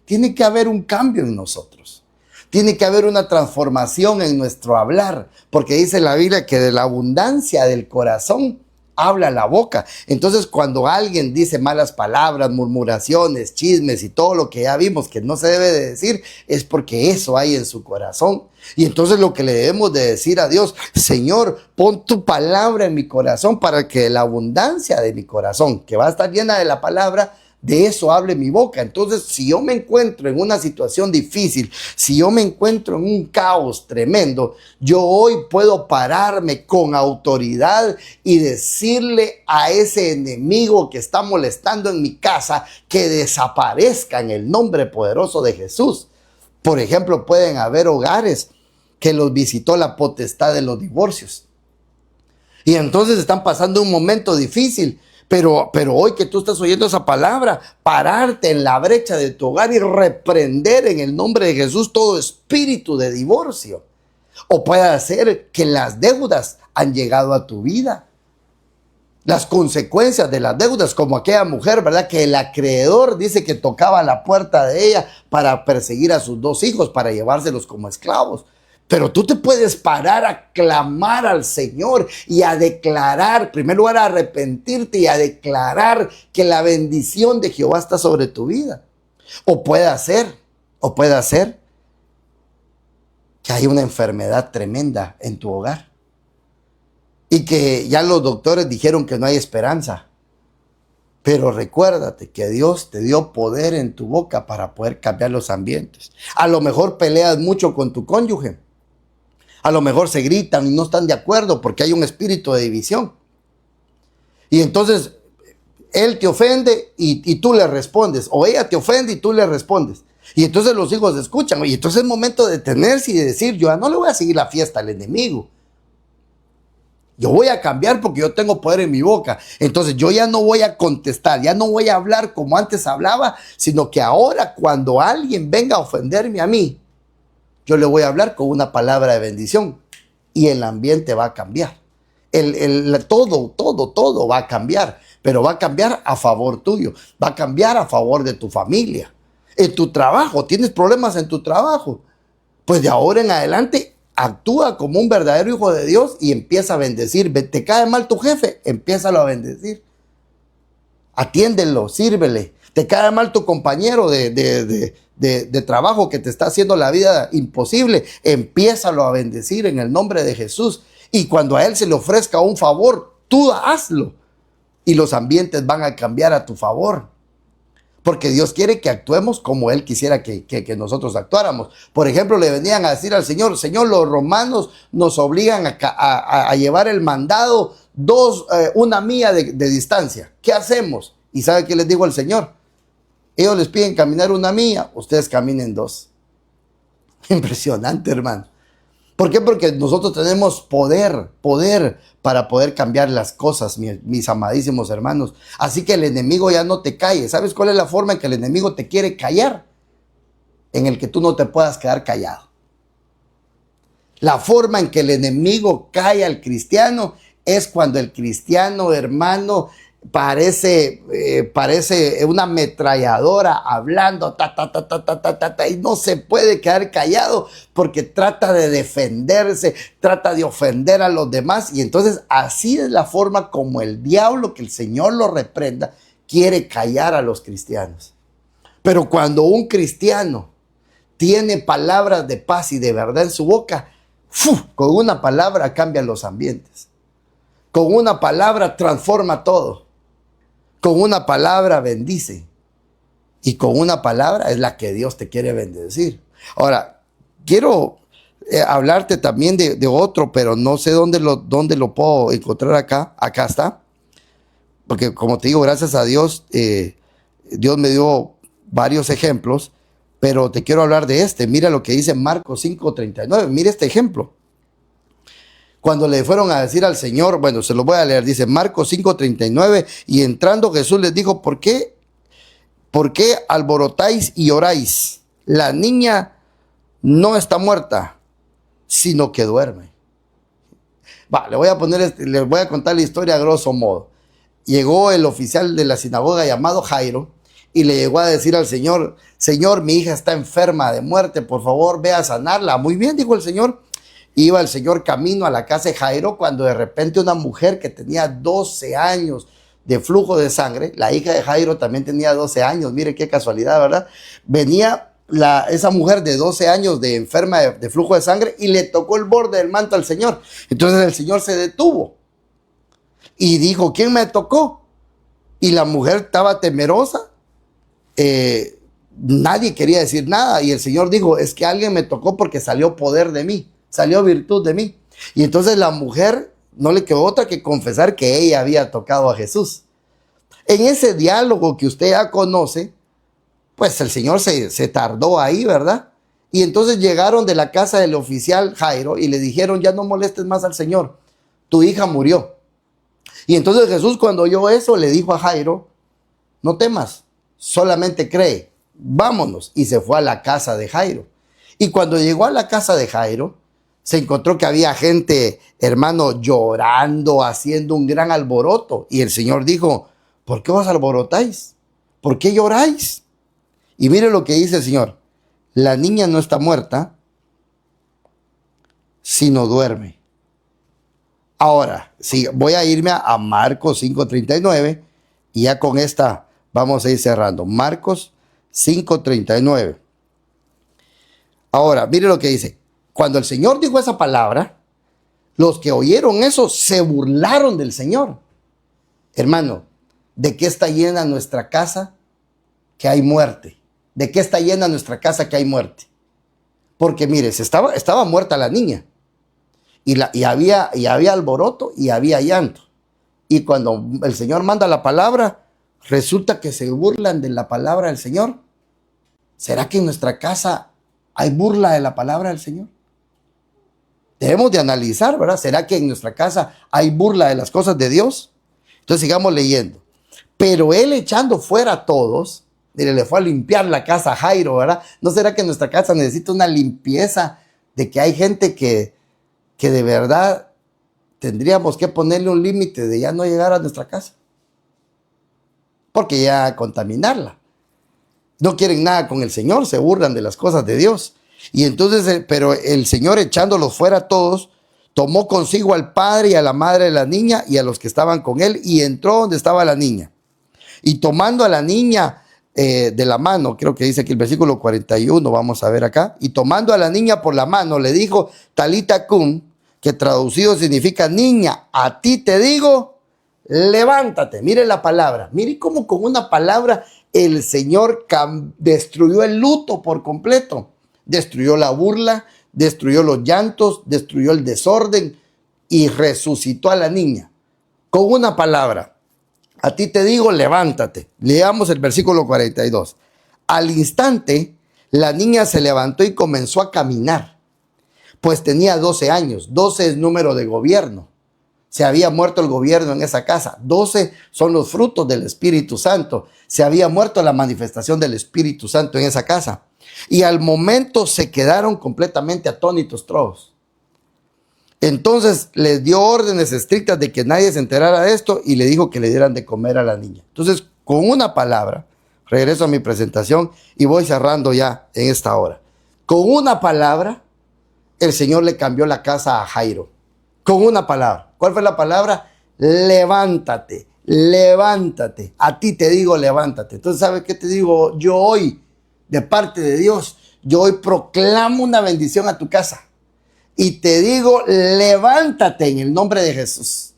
Tiene que haber un cambio en nosotros. Tiene que haber una transformación en nuestro hablar, porque dice la Biblia que de la abundancia del corazón habla la boca. Entonces, cuando alguien dice malas palabras, murmuraciones, chismes y todo lo que ya vimos que no se debe de decir, es porque eso hay en su corazón. Y entonces lo que le debemos de decir a Dios, Señor, pon tu palabra en mi corazón para que de la abundancia de mi corazón, que va a estar llena de la palabra, de eso hable mi boca. Entonces, si yo me encuentro en una situación difícil, si yo me encuentro en un caos tremendo, yo hoy puedo pararme con autoridad y decirle a ese enemigo que está molestando en mi casa que desaparezca en el nombre poderoso de Jesús. Por ejemplo, pueden haber hogares que los visitó la potestad de los divorcios y entonces están pasando un momento difícil. Pero hoy que tú estás oyendo esa palabra, pararte en la brecha de tu hogar y reprender en el nombre de Jesús todo espíritu de divorcio. O puede ser que las deudas han llegado a tu vida. Las consecuencias de las deudas, como aquella mujer, ¿verdad? Que el acreedor dice que tocaba la puerta de ella para perseguir a sus 2 hijos, para llevárselos como esclavos. Pero tú te puedes parar a clamar al Señor y a declarar, en primer lugar, a arrepentirte y a declarar que la bendición de Jehová está sobre tu vida. O puede ser que hay una enfermedad tremenda en tu hogar y que ya los doctores dijeron que no hay esperanza. Pero recuérdate que Dios te dio poder en tu boca para poder cambiar los ambientes. A lo mejor peleas mucho con tu cónyuge. A lo mejor se gritan y no están de acuerdo porque hay un espíritu de división. Y entonces él te ofende y tú le respondes. O ella te ofende y tú le respondes. Y entonces los hijos escuchan. Y entonces es momento de detenerse y de decir, yo no le voy a seguir la fiesta al enemigo. Yo voy a cambiar porque yo tengo poder en mi boca. Entonces yo ya no voy a contestar, ya no voy a hablar como antes hablaba, sino que ahora cuando alguien venga a ofenderme a mí, yo le voy a hablar con una palabra de bendición y el ambiente va a cambiar. Todo va a cambiar, pero va a cambiar a favor tuyo, va a cambiar a favor de tu familia. En tu trabajo, ¿tienes problemas en tu trabajo? Pues de ahora en adelante actúa como un verdadero hijo de Dios y empieza a bendecir. ¿Te cae mal tu jefe? Empiézalo a bendecir. Atiéndelo, sírvele. ¿Te cae mal tu compañero de trabajo que te está haciendo la vida imposible? Empiézalo a bendecir en el nombre de Jesús. Y cuando a él se le ofrezca un favor, tú hazlo. Y los ambientes van a cambiar a tu favor. Porque Dios quiere que actuemos como Él quisiera que nosotros actuáramos. Por ejemplo, le venían a decir al Señor, Señor, los romanos nos obligan a llevar el mandado una milla de distancia. ¿Qué hacemos? ¿Y sabe qué les digo al Señor? Ellos les piden caminar 1 milla, ustedes caminen 2. Impresionante, hermano. ¿Por qué? Porque nosotros tenemos poder para poder cambiar las cosas, mis amadísimos hermanos. Así que el enemigo ya no te calle. ¿Sabes cuál es la forma en que el enemigo te quiere callar? En el que tú no te puedas quedar callado. La forma en que el enemigo cae al cristiano es cuando el cristiano, hermano, parece una ametralladora hablando, y no se puede quedar callado porque trata de defenderse, trata de ofender a los demás. Y entonces así es la forma como el diablo, que el Señor lo reprenda, quiere callar a los cristianos. Pero cuando un cristiano tiene palabras de paz y de verdad en su boca, con una palabra cambian los ambientes. Con una palabra transforma todo. Con una palabra bendice. Y con una palabra es la que Dios te quiere bendecir. Ahora, quiero hablarte también de otro, pero no sé dónde lo puedo encontrar acá. Acá está. Porque como te digo, gracias a Dios, Dios me dio varios ejemplos, pero te quiero hablar de este. Mira lo que dice Marcos 5:39. Mira este ejemplo. Cuando le fueron a decir al Señor, bueno, se lo voy a leer, dice Marcos 5:39, y entrando Jesús les dijo, ¿por qué alborotáis y oráis? La niña no está muerta, sino que duerme. Les voy a contar la historia a grosso modo. Llegó el oficial de la sinagoga llamado Jairo y le llegó a decir al Señor, Señor, mi hija está enferma de muerte, por favor, ve a sanarla. Muy bien, dijo el Señor. Iba el Señor camino a la casa de Jairo cuando de repente una mujer que tenía 12 años de flujo de sangre, la hija de Jairo también tenía 12 años, mire qué casualidad, ¿verdad? Venía esa mujer de 12 años de enferma de flujo de sangre y le tocó el borde del manto al Señor. Entonces el Señor se detuvo y dijo, ¿quién me tocó? Y la mujer estaba temerosa, nadie quería decir nada, y el Señor dijo, es que alguien me tocó porque salió poder de mí, salió virtud de mí. Y entonces la mujer no le quedó otra que confesar que ella había tocado a Jesús. En ese diálogo que usted ya conoce, pues el Señor se tardó ahí, ¿verdad? Y entonces llegaron de la casa del oficial Jairo y le dijeron, ya no molestes más al Señor, tu hija murió. Y entonces Jesús, cuando oyó eso, le dijo a Jairo, no temas, solamente cree, vámonos. Y se fue a la casa de Jairo. Y cuando llegó a la casa de Jairo, se encontró que había gente, hermano, llorando, haciendo un gran alboroto. Y el Señor dijo, ¿por qué os alborotáis? ¿Por qué lloráis? Y mire lo que dice el Señor, la niña no está muerta, sino duerme. Ahora, sí, voy a irme a Marcos 5:39 y ya con esta vamos a ir cerrando. Marcos 5:39. Ahora, mire lo que dice. Cuando el Señor dijo esa palabra, los que oyeron eso se burlaron del Señor. Hermano, ¿de qué está llena nuestra casa? Que hay muerte. ¿De qué está llena nuestra casa? Que hay muerte. Porque mire, estaba muerta la niña. Y había alboroto y había llanto. Y cuando el Señor manda la palabra, resulta que se burlan de la palabra del Señor. ¿Será que en nuestra casa hay burla de la palabra del Señor? Debemos de analizar, ¿verdad? ¿Será que en nuestra casa hay burla de las cosas de Dios? Entonces sigamos leyendo. Pero él, echando fuera a todos, mire, le fue a limpiar la casa a Jairo, ¿verdad? ¿No será que nuestra casa necesita una limpieza de que hay gente que de verdad tendríamos que ponerle un límite de ya no llegar a nuestra casa? Porque ya contaminarla. No quieren nada con el Señor, se burlan de las cosas de Dios. Y entonces, pero el Señor, echándolos fuera a todos, tomó consigo al padre y a la madre de la niña y a los que estaban con él, y entró donde estaba la niña. Y tomando a la niña de la mano, creo que dice aquí el versículo 41, vamos a ver acá, y tomando a la niña por la mano, le dijo, Talita cum, que traducido significa, niña, a ti te digo, levántate. Mire la palabra, mire cómo con una palabra el Señor destruyó el luto por completo. Destruyó la burla, destruyó los llantos, destruyó el desorden y resucitó a la niña. Con una palabra, a ti te digo, levántate. Leamos el versículo 42. Al instante, la niña se levantó y comenzó a caminar, pues tenía 12 años. 12 es número de gobierno. Se había muerto el gobierno en esa casa. 12 son los frutos del Espíritu Santo. Se había muerto la manifestación del Espíritu Santo en esa casa. Y al momento se quedaron completamente atónitos todos. Entonces les dio órdenes estrictas de que nadie se enterara de esto y le dijo que le dieran de comer a la niña. Entonces, con una palabra, regreso a mi presentación y voy cerrando ya en esta hora. Con una palabra, el Señor le cambió la casa a Jairo. Con una palabra. ¿Cuál fue la palabra? Levántate, levántate. A ti te digo levántate. Entonces, ¿sabes qué te digo? Yo hoy, de parte de Dios, yo hoy proclamo una bendición a tu casa. Y te digo, levántate en el nombre de Jesús.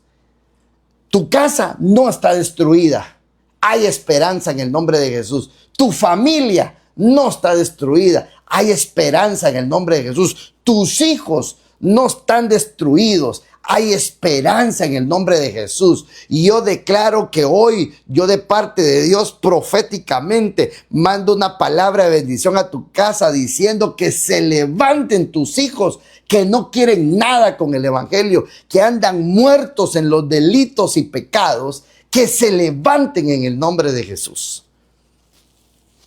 Tu casa no está destruida. Hay esperanza en el nombre de Jesús. Tu familia no está destruida. Hay esperanza en el nombre de Jesús. Tus hijos no están destruidos. Hay esperanza en el nombre de Jesús. Y yo declaro que hoy, yo de parte de Dios proféticamente, mando una palabra de bendición a tu casa diciendo que se levanten tus hijos que no quieren nada con el evangelio, que andan muertos en los delitos y pecados, que se levanten en el nombre de Jesús.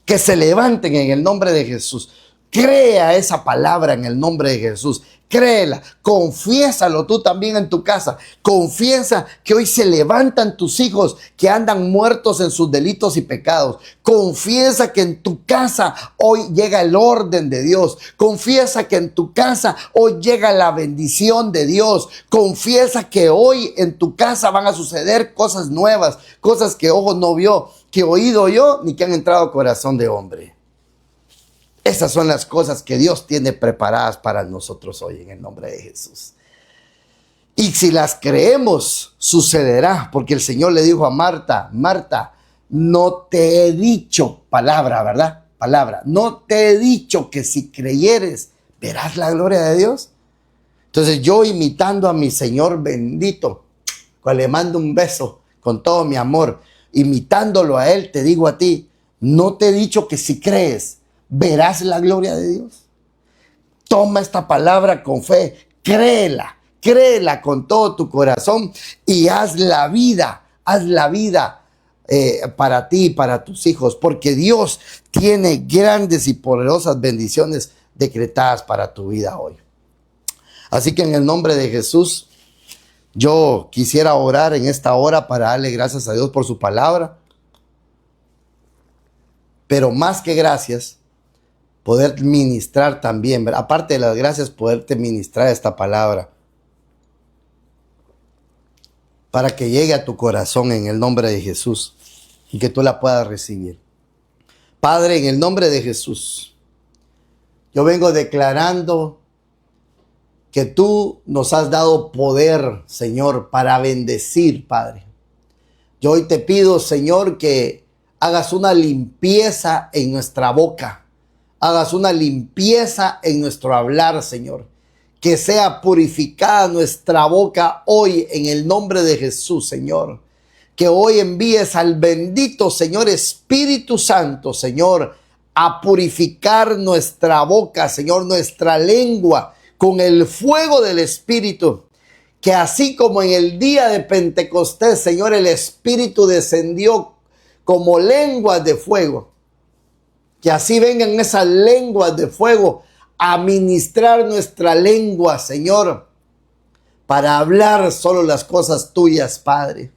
Que se levanten en el nombre de Jesús. Crea esa palabra en el nombre de Jesús. Créela, confiésalo tú también en tu casa. Confiesa que hoy se levantan tus hijos que andan muertos en sus delitos y pecados. Confiesa que en tu casa hoy llega el orden de Dios. Confiesa que en tu casa hoy llega la bendición de Dios. Confiesa que hoy en tu casa van a suceder cosas nuevas, cosas que ojo no vio, que oído yo, ni que han entrado al corazón de hombre. Esas son las cosas que Dios tiene preparadas para nosotros hoy en el nombre de Jesús. Y si las creemos, sucederá, porque el Señor le dijo a Marta, Marta, no te he dicho, palabra, ¿verdad? Palabra, no te he dicho que si creyeres, verás la gloria de Dios. Entonces yo imitando a mi Señor bendito, cual le mando un beso con todo mi amor, imitándolo a Él, te digo a ti, no te he dicho que si crees, verás la gloria de Dios. Toma esta palabra con fe, créela, créela con todo tu corazón y haz la vida para ti y para tus hijos, porque Dios tiene grandes y poderosas bendiciones decretadas para tu vida hoy. Así que en el nombre de Jesús, yo quisiera orar en esta hora para darle gracias a Dios por su palabra, pero más que gracias, poder ministrar también, ¿verdad? Aparte de las gracias, poderte ministrar esta palabra para que llegue a tu corazón en el nombre de Jesús y que tú la puedas recibir. Padre, en el nombre de Jesús, yo vengo declarando que tú nos has dado poder, Señor, para bendecir, Padre. Yo hoy te pido, Señor, que hagas una limpieza en nuestra boca. Hagas una limpieza en nuestro hablar, Señor. Que sea purificada nuestra boca hoy en el nombre de Jesús, Señor. Que hoy envíes al bendito, Señor, Espíritu Santo, Señor, a purificar nuestra boca, Señor, nuestra lengua, con el fuego del Espíritu. Que así como en el día de Pentecostés, Señor, el Espíritu descendió como lenguas de fuego. Que así vengan esas lenguas de fuego a ministrar nuestra lengua, Señor, para hablar solo las cosas tuyas, Padre.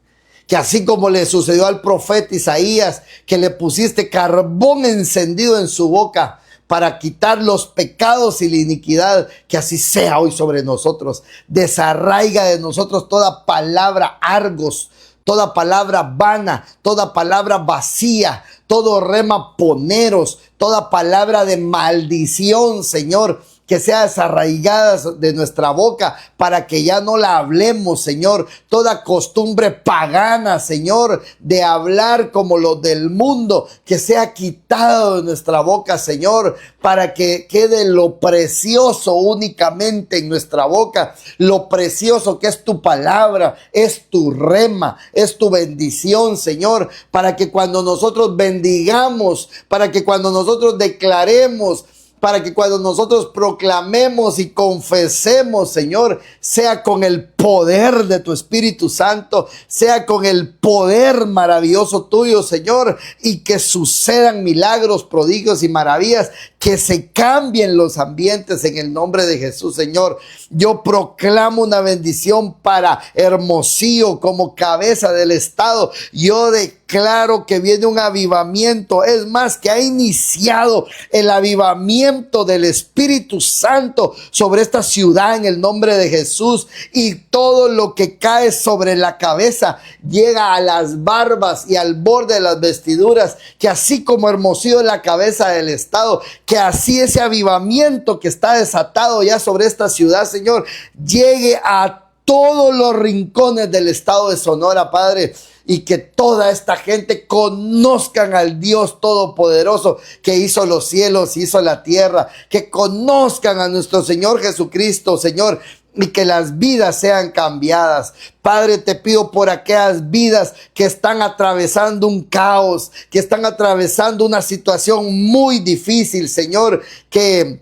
Que así como le sucedió al profeta Isaías, que le pusiste carbón encendido en su boca para quitar los pecados y la iniquidad, que así sea hoy sobre nosotros. Desarraiga de nosotros toda palabra argos, toda palabra vana, toda palabra vacía, todo rema poneros, toda palabra de maldición, Señor, que sea desarraigada de nuestra boca para que ya no la hablemos, Señor. Toda costumbre pagana, Señor, de hablar como los del mundo, que sea quitado de nuestra boca, Señor, para que quede lo precioso únicamente en nuestra boca, lo precioso que es tu palabra, es tu rema, es tu bendición, Señor, para que cuando nosotros bendigamos, para que cuando nosotros declaremos, para que cuando nosotros proclamemos y confesemos, Señor, sea con el poder poder de tu Espíritu Santo, sea con el poder maravilloso tuyo, Señor, y que sucedan milagros, prodigios y maravillas, que se cambien los ambientes en el nombre de Jesús, Señor. Yo proclamo una bendición para Hermosillo como cabeza del estado. Yo declaro que viene un avivamiento, es más, que ha iniciado el avivamiento del Espíritu Santo sobre esta ciudad en el nombre de Jesús, y todo lo que cae sobre la cabeza llega a las barbas y al borde de las vestiduras, que así como Hermosillo es la cabeza del estado, que así ese avivamiento que está desatado ya sobre esta ciudad, Señor, llegue a todos los rincones del estado de Sonora, Padre, y que toda esta gente conozcan al Dios Todopoderoso que hizo los cielos, hizo la tierra, que conozcan a nuestro Señor Jesucristo, Señor, y que las vidas sean cambiadas. Padre, te pido por aquellas vidas que están atravesando un caos, que están atravesando una situación muy difícil, Señor, que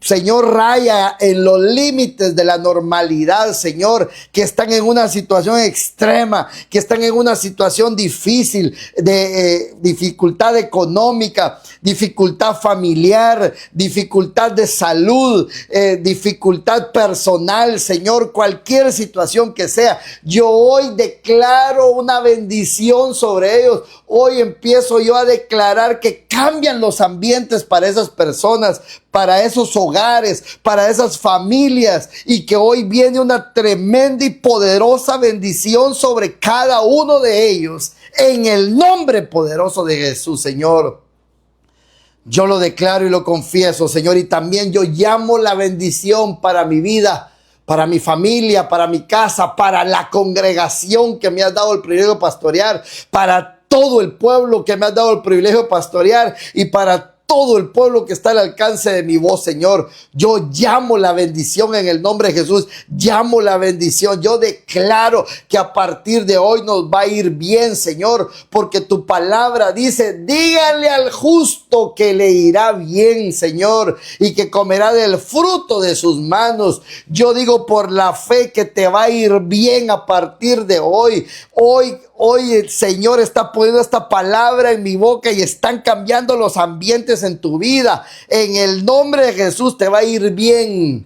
Señor, raya en los límites de la normalidad, Señor, que están en una situación extrema, que están en una situación difícil, de dificultad económica, dificultad familiar, dificultad de salud, dificultad personal, Señor, cualquier situación que sea. Yo hoy declaro una bendición sobre ellos. Hoy empiezo yo a declarar que cambian los ambientes para esas personas, para esos hogares, para esas familias, y que hoy viene una tremenda y poderosa bendición sobre cada uno de ellos, en el nombre poderoso de Jesús, Señor. Yo lo declaro y lo confieso, Señor, y también yo llamo la bendición para mi vida, para mi familia, para mi casa, para la congregación que me has dado el privilegio de pastorear, para todo el pueblo que me has dado el privilegio de pastorear, y para todo el pueblo que está al alcance de mi voz, Señor. Yo llamo la bendición en el nombre de Jesús. Llamo la bendición. Yo declaro que a partir de hoy nos va a ir bien, Señor, porque tu palabra dice: díganle al justo que le irá bien, Señor, y que comerá del fruto de sus manos. Yo digo por la fe que te va a ir bien a partir de hoy. Hoy el Señor está poniendo esta palabra en mi boca y están cambiando los ambientes en tu vida. En el nombre de Jesús te va a ir bien,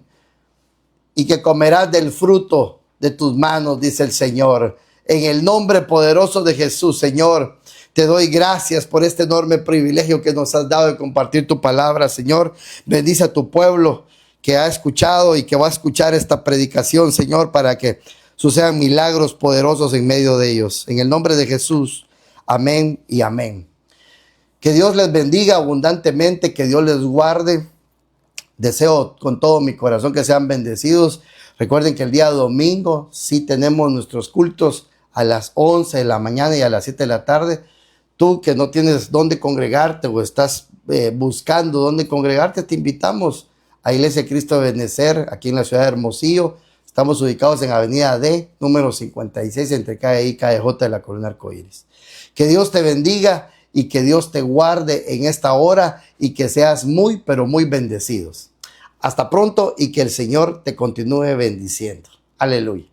y que comerás del fruto de tus manos, dice el Señor. En el nombre poderoso de Jesús, Señor, te doy gracias por este enorme privilegio que nos has dado de compartir tu palabra, Señor. Bendice a tu pueblo que ha escuchado y que va a escuchar esta predicación, Señor, para que sucedan milagros poderosos en medio de ellos. En el nombre de Jesús, amén y amén. Que Dios les bendiga abundantemente, que Dios les guarde. Deseo con todo mi corazón que sean bendecidos. Recuerden que el día domingo sí tenemos nuestros cultos a las 11 de la mañana y a las 7 de la tarde. Tú que no tienes dónde congregarte o estás buscando dónde congregarte, te invitamos a Iglesia Cristo de Benecer, aquí en la ciudad de Hermosillo. Estamos ubicados en Avenida D, número 56, entre calle I y calle J de la Colonia Arcoíris. Que Dios te bendiga y que Dios te guarde en esta hora, y que seas muy, pero muy bendecidos. Hasta pronto, y que el Señor te continúe bendiciendo. Aleluya.